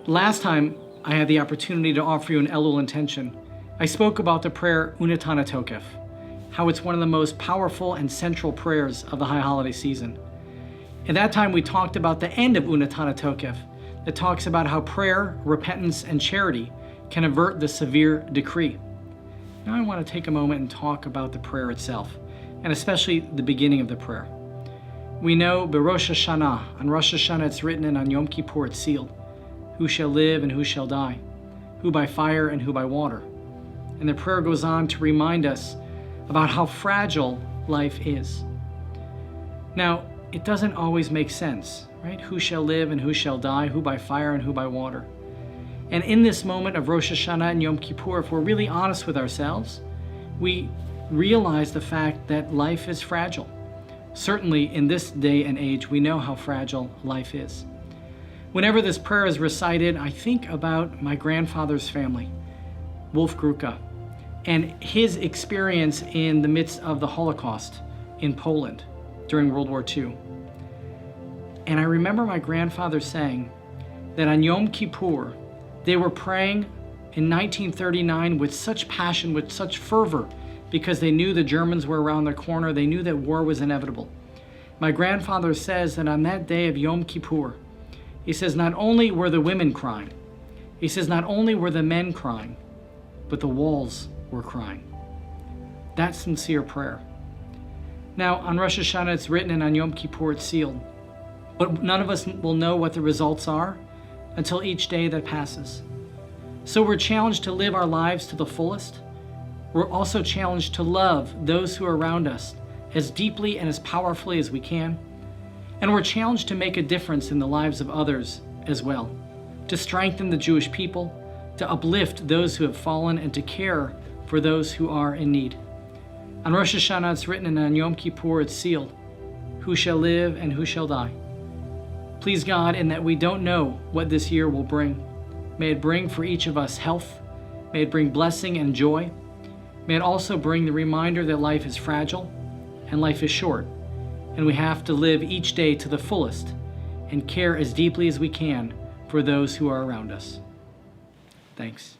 Last time I had the opportunity to offer you an Elul intention, I spoke about the prayer Unatana Tokef, how it's one of the most powerful and central prayers of the high holiday season. At that time, we talked about the end of Unatana Tokef, that talks about how prayer, repentance, and charity can avert the severe decree. Now I want to take a moment and talk about the prayer itself, and especially the beginning of the prayer. We know Rosh Hashanah, on Rosh Hashanah it's written, and on Yom Kippur it's sealed, who shall live and who shall die, who by fire and who by water. And the prayer goes on to remind us about how fragile life is. Now, it doesn't always make sense, right? Who shall live and who shall die, who by fire and who by water. And in this moment of Rosh Hashanah and Yom Kippur, if we're really honest with ourselves, we realize the fact that life is fragile. Certainly in this day and age, we know how fragile life is. Whenever this prayer is recited, I think about my grandfather's family, Wolf Gruka, and his experience in the midst of the Holocaust in Poland during World War II. And I remember my grandfather saying that on Yom Kippur, they were praying in 1939 with such passion, with such fervor, because they knew the Germans were around the corner. They knew that war was inevitable. My grandfather says that on that day of Yom Kippur, he says not only were the women crying, he says not only were the men crying, but the walls were crying. That's sincere prayer. Now, on Rosh Hashanah it's written, and on Yom Kippur it's sealed. But none of us will know what the results are until each day that passes. So we're challenged to live our lives to the fullest. We're also challenged to love those who are around us as deeply and as powerfully as we can. And we're challenged to make a difference in the lives of others as well, to strengthen the Jewish people, to uplift those who have fallen, and to care for those who are in need. On Rosh Hashanah it's written, and on Yom Kippur it's sealed, who shall live and who shall die. Please God, in that we don't know what this year will bring, may it bring for each of us health, may it bring blessing and joy, may it also bring the reminder that life is fragile and life is short, and we have to live each day to the fullest and care as deeply as we can for those who are around us. Thanks.